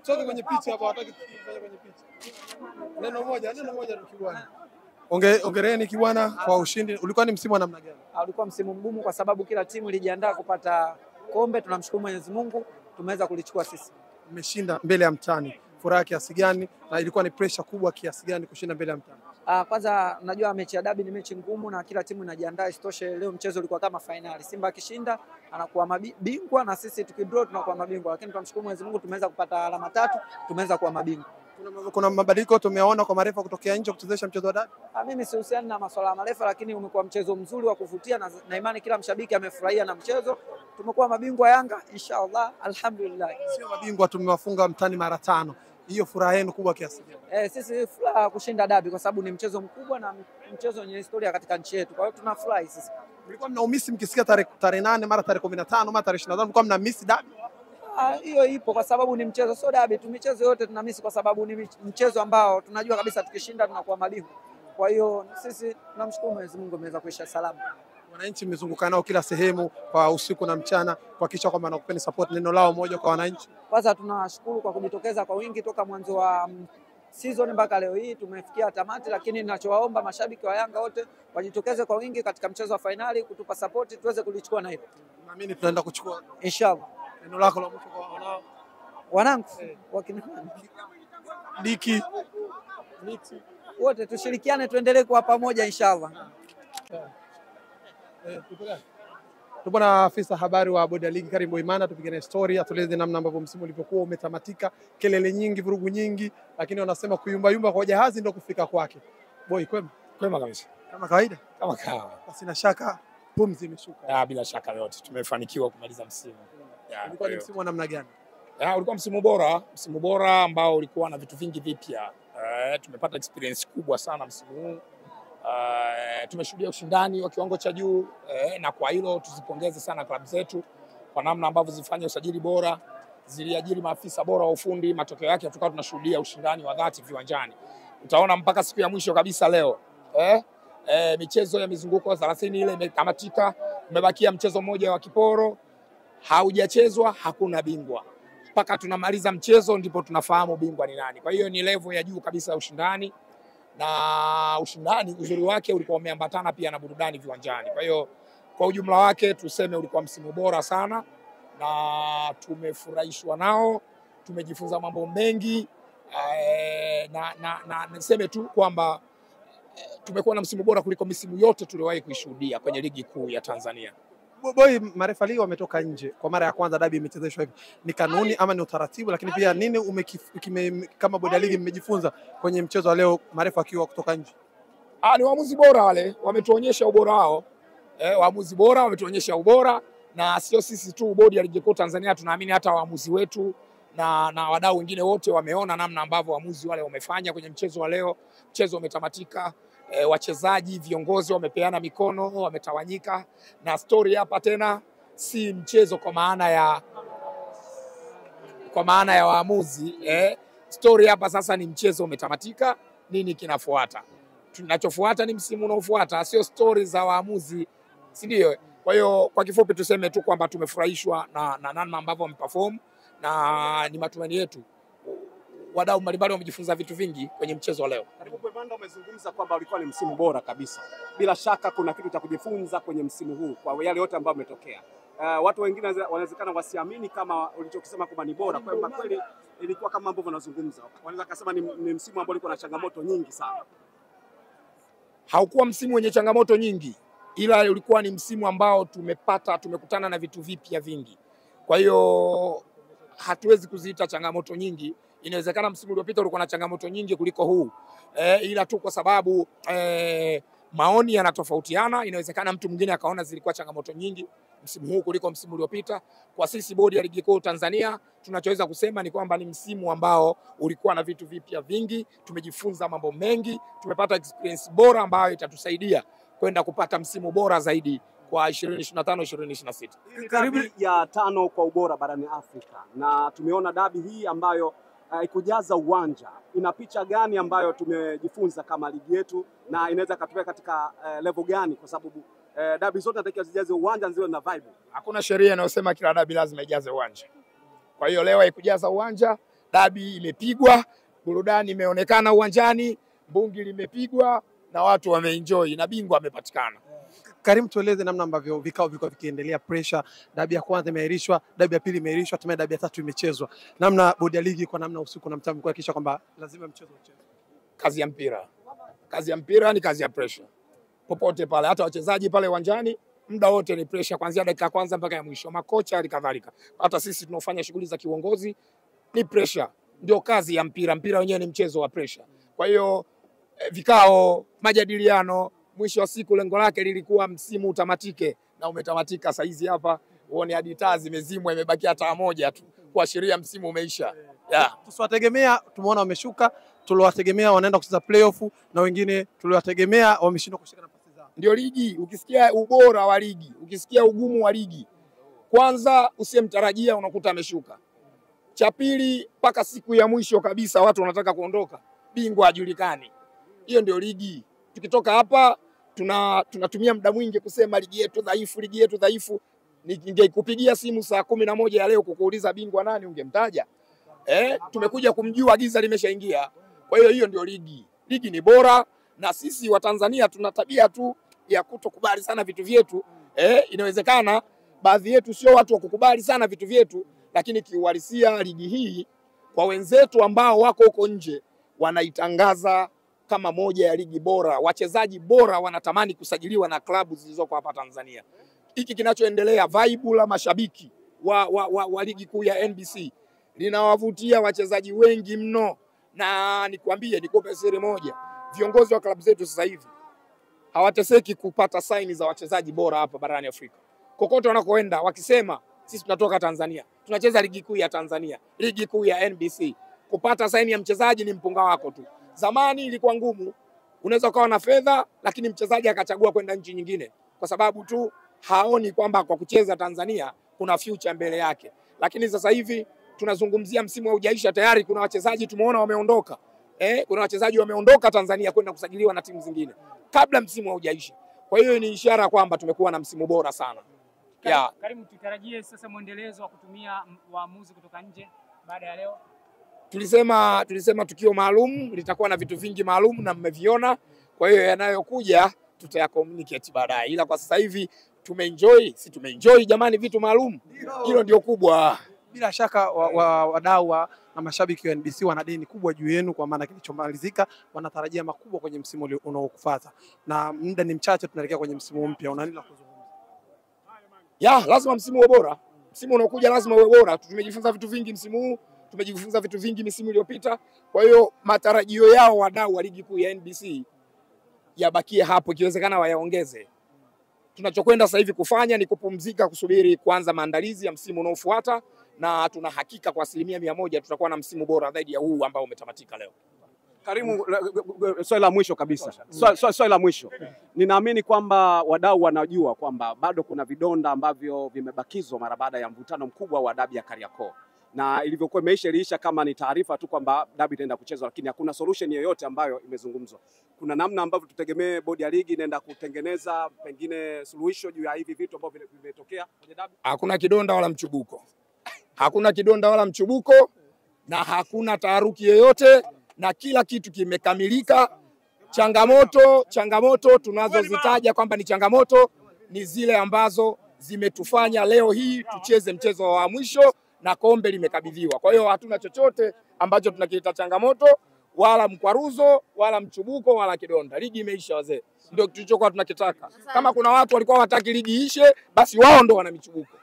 Sote kwenye picha hapa, hataki kufanya kwenye picha. Neno moja tu Kibwana. Ongereni Kibwana kwa ushindi. Ulikuwa ni msimu wa namna gani? Ulikuwa msimu mgumu kwa sababu kila timu ilijiandaa kupata kombe. Tunamshukuru Mwenyezi Mungu tumeweza kulichukua sisi. Mmeshinda mbele ya mtani. Furaha kiasi gani na ilikuwa ni pressure kubwa kiasi gani kushinda mbele ya mtani? Kwanza najua mechi ya dabi ni mechi ngumu na kila timu inajiandaa. Isitoshe leo mchezo ulikuwa kama finali. Simba akishinda anakuwa mabingwa na sisi tukidraw tunakuwa mabingwa, lakini tunamshukuru Mwenyezi Mungu tumeweza kupata alama 3, tumeweza kuwa mabingwa. Kuna mabadiliko tumeona kwa marefa kutokea nje kuchezesha mchezo wa dabi? Mimi sihusiani na masuala ya marefa, lakini umekuwa mchezo mzuri wa kuvutia na imani kila mshabiki amefurahia na mchezo. Tumekuwa mabingwa Yanga inshallah, alhamdulillah. Sio mabingwa, tumewafunga mtani mara 5. Hiyo furaha yenu kubwa kiasi gani? Sisi furaha kushinda dabi kwa sababu ni mchezo mkubwa na mchezo wenye historia katika nchi yetu. Kwa hiyo tunafurahi sisi. Mlikuwa mnaumisi mkisikia tarehe 8 mara tarehe 15 mara tarehe 25, mlikuwa mnamisi dabi? Hiyo ipo kwa sababu ni mchezo, sio dabi tu. Michezo yote tunamisi kwa sababu ni mchezo ambao tunajua kabisa tukishinda tunakuwa mabingwa. Kwa hiyo sisi tunamshukuru Mwenyezi Mungu ameweza kuisha salama. Wananchi mmezunguka nao kila sehemu kwa usiku na mchana kuhakikisha kwamba nakupeni support, neno lao moja kwa wananchi. Kwanza tunawashukuru kwa kujitokeza kwa wingi toka mwanzo wa season mpaka leo hii tumefikia tamati, lakini ninachowaomba mashabiki wa Yanga wote wajitokeze kwa wingi katika mchezo wa finali kutupa support tuweze kulichukua na hilo. Naamini tunaenda kuchukua inshallah. Neno lako la mwisho kwa wanangu wakina Diki wote tushirikiane tuendelee kwa pamoja inshallah. Tupo na afisa habari wa bodi ya ligi Karim Imana, tupigane story, atueleze namna ambavyo msimu ulivyokuwa umetamatika. Kelele nyingi, vurugu nyingi, lakini wanasema kuyumba kwa jahazi ndio kufika kwake. Boy, kwema kabisa. Kama kawaida? Kama kawa. Basi na shaka pumzi imeshuka. Bila shaka yote tumefanikiwa kumaliza msimu. Ulikuwa ni msimu wa namna gani? Ulikuwa msimu bora ambao ulikuwa na vitu vingi vipya. Tumepata experience kubwa sana msimu huu. Tumeshuhudia ushindani wa kiwango cha juu, na kwa hilo tuzipongeze sana klabu zetu kwa namna ambavyo zilifanya usajili bora, ziliajiri maafisa bora wa ufundi. Matokeo yake tukawa tunashuhudia ushindani wa dhati viwanjani. Utaona mpaka siku ya mwisho kabisa leo michezo ya mizunguko 30 ile imetamatika, umebakia mchezo mmoja wa kiporo haujachezwa, hakuna bingwa. Mpaka tunamaliza mchezo ndipo tunafahamu bingwa ni nani. Kwa hiyo ni level ya juu kabisa ya ushindani, na ushindani uzuri wake ulikuwa umeambatana pia na burudani viwanjani. Kwa hiyo kwa ujumla wake tuseme ulikuwa msimu bora sana na tumefurahishwa nao, tumejifunza mambo mengi, na niseme tu kwamba tumekuwa na msimu bora kuliko misimu yote tuliyowahi kuishuhudia kwenye ligi kuu ya Tanzania. Boy, marefa leo wametoka nje kwa mara ya kwanza, dabi imechezeshwa hivi. Ni kanuni ama ni utaratibu? Lakini pia nini kama bodi ya ligi mmejifunza kwenye mchezo wa leo marefa wakiwa kutoka nje? Ni waamuzi bora wale, wametuonyesha ubora wao. Waamuzi bora wametuonyesha ubora, na sio sisi tu, bodi ya ligi kuu Tanzania tunaamini hata waamuzi wetu na wadau wengine wote wameona namna ambavyo waamuzi wale wamefanya kwenye mchezo wa leo. Mchezo umetamatika, wachezaji, viongozi wamepeana mikono, wametawanyika, na story hapa tena si mchezo kwa maana ya waamuzi. Story hapa sasa ni mchezo umetamatika, nini kinafuata? Tunachofuata ni msimu unaofuata, sio story za waamuzi, si ndio? Kwa hiyo kwa kifupi tuseme tu kwamba tumefurahishwa na namna ambavyo wameperform, na ni matumaini yetu wadau mbalimbali wamejifunza vitu vingi kwenye mchezo wa leo. Karibu Pemanda, umezungumza kwamba ulikuwa ni msimu bora kabisa. Bila shaka kuna kitu cha kujifunza kwenye msimu huu kwa yale yote ambayo yametokea. Watu wengine wanawezekana wasiamini kama ulichokisema kwamba ni bora, kwamba kweli ilikuwa kama ambavyo unazungumza. Wanaweza kusema ni msimu ambao ulikuwa na changamoto nyingi sana. Haukuwa msimu wenye changamoto nyingi, ila ulikuwa ni msimu ambao tumekutana na vitu vipya vingi. Kwa hiyo hatuwezi kuziita changamoto nyingi. Inawezekana msimu uliopita ulikuwa na changamoto nyingi kuliko huu, ila tu kwa sababu maoni yanatofautiana. Inawezekana mtu mwingine akaona zilikuwa changamoto nyingi msimu huu kuliko msimu uliopita. Kwa sisi bodi ya ligi kuu Tanzania tunachoweza kusema ni kwamba ni msimu ambao ulikuwa na vitu vipya vingi, tumejifunza mambo mengi, tumepata experience bora ambayo itatusaidia kwenda kupata msimu bora zaidi kwa 2025-2026. Karibu ya 5 kwa ubora barani Afrika, na tumeona dabi hii ambayo ikujaza uwanja. Ina picha gani ambayo tumejifunza kama ligi yetu, na inaweza katupea katika level gani, kwa sababu dabi zote natakiwa zijaze uwanja, ziwe na vibe. Hakuna sheria inayosema kila dabi lazima ijaze uwanja. Kwa hiyo leo haikujaza uwanja, dabi imepigwa, burudani imeonekana uwanjani, mbungi limepigwa na watu wameenjoy na bingwa amepatikana. Karim, tueleze namna ambavyo vikao vilikuwa vikiendelea, pressure, dabi ya kwanza imeahirishwa, dabi ya pili imeahirishwa, hatimaye dabi ya tatu imechezwa. Namna bodi ya ligi kwa namna usiku na mchana kuhakikisha kwamba lazima mchezo uchezwe. Kazi ya mpira. Kazi ya mpira ni kazi ya pressure. Popote pale, hata wachezaji pale uwanjani muda wote ni pressure kuanzia dakika ya kwanza mpaka ya mwisho. Makocha halikadhalika. Hata sisi tunaofanya shughuli za kiuongozi ni pressure. Ndio kazi ya mpira. Mpira wenyewe ni mchezo wa pressure. Kwa hiyo vikao, majadiliano, mwisho wa siku lengo lake lilikuwa msimu utamatike na umetamatika. Saizi hapa uone hadi taa zimezimwa, imebakia taa moja tu kuashiria msimu umeisha. Yeah. Tusiwategemea, tumeona wameshuka, tuliwategemea wanaenda kucheza playoff na wengine tuliwategemea wameshindwa kushika nafasi zao. Ndio ligi, ukisikia ubora wa ligi, ukisikia ugumu wa ligi, kwanza usiyemtarajia unakuta ameshuka. Cha pili mpaka siku ya mwisho kabisa watu wanataka kuondoka, bingwa hajulikani. Hiyo ndio ligi. Tukitoka hapa tunatumia muda mwingi kusema ligi yetu dhaifu, ligi yetu dhaifu. Ningekupigia simu saa 11 ya leo kukuuliza bingwa nani ungemtaja? Tumekuja kumjua, giza limeshaingia. Kwa hiyo hiyo ndio ligi. Ligi ni bora na sisi wa Tanzania tuna tabia tu ya kutokubali sana vitu vyetu. Inawezekana baadhi yetu sio watu wa kukubali sana vitu vyetu, lakini kiuhalisia ligi hii kwa wenzetu ambao wako huko nje wanaitangaza kama moja ya ligi bora. Wachezaji bora wanatamani kusajiliwa na klabu zilizoko hapa Tanzania. Hiki kinachoendelea, vibe la mashabiki wa ligi kuu ya NBC linawavutia wachezaji wengi mno, na nikwambie, nikupe siri moja, viongozi wa klabu zetu sasa hivi hawateseki kupata saini za wachezaji bora hapa barani Afrika. Kokote wanakoenda wakisema sisi tunatoka Tanzania, tunacheza ligi kuu ya Tanzania, ligi kuu ya NBC, kupata saini ya mchezaji ni mpunga wako tu. Zamani ilikuwa ngumu, unaweza ukawa na fedha lakini mchezaji akachagua kwenda nchi nyingine kwa sababu tu haoni kwamba kwa kucheza Tanzania kuna future mbele yake. Lakini sasa hivi tunazungumzia msimu haujaisha, tayari kuna wachezaji tumeona wameondoka. Kuna wachezaji wameondoka Tanzania kwenda kusajiliwa na timu zingine kabla msimu haujaisha. Kwa hiyo ni ishara kwamba tumekuwa na msimu bora sana. Karim, tutarajie sasa muendelezo wa kutumia waamuzi kutoka nje baada ya leo? Tulisema tukio maalum litakuwa na vitu vingi maalum na mmeviona. Kwa hiyo yanayokuja tutayacommunicate baadaye. Ila kwa sasa hivi tumeenjoy jamani vitu maalum. Hilo ndio kubwa. Bila shaka wadau na mashabiki wa NBC wana deni kubwa juu yenu, kwa maana kilichomalizika wanatarajia makubwa kwenye msimu unaokufuata. Na muda ni mchache tunaelekea kwenye msimu mpya. Una nini la kuzungumza? Lazima msimu uwe bora. Msimu unaokuja lazima uwe bora. Tumejifunza vitu vingi msimu huu, tumejifunza vitu vingi misimu iliyopita. Kwa hiyo matarajio yao wadau wa ligi kuu ya NBC yabakie hapo, ikiwezekana wayaongeze. Tunachokwenda sasa hivi kufanya ni kupumzika, kusubiri kuanza maandalizi ya msimu unaofuata, na tuna hakika kwa 100% tutakuwa na msimu bora zaidi ya huu ambao umetamatika leo. Karimu, swali la mwisho kabisa. Swali la mwisho. Ninaamini kwamba wadau wanajua kwamba bado kuna vidonda ambavyo vimebakizwa mara baada ya mvutano mkubwa wa dabi ya Kariakoo. Na ilivyokuwa iliisha kama ni taarifa tu kwamba dabi itaenda kuchezwa, lakini hakuna solution yoyote ambayo imezungumzwa. Kuna namna ambavyo tutegemee bodi ya ligi inaenda kutengeneza pengine suluhisho juu ya hivi vitu ambavyo vimetokea kwenye dabi? Hakuna kidonda wala mchubuko. Hakuna kidonda wala mchubuko na hakuna taharuki yoyote, na kila kitu kimekamilika. Changamoto tunazozitaja kwamba ni changamoto ni zile ambazo zimetufanya leo hii tucheze mchezo wa mwisho na kombe limekabidhiwa. Kwa hiyo hatuna chochote ambacho tunakiita changamoto wala mkwaruzo wala mchubuko wala kidonda. Ligi imeisha wazee. Ndio tulichokuwa tunakitaka. Kama kuna watu walikuwa hawataki ligi ishe, basi wao ndio wana michubuko.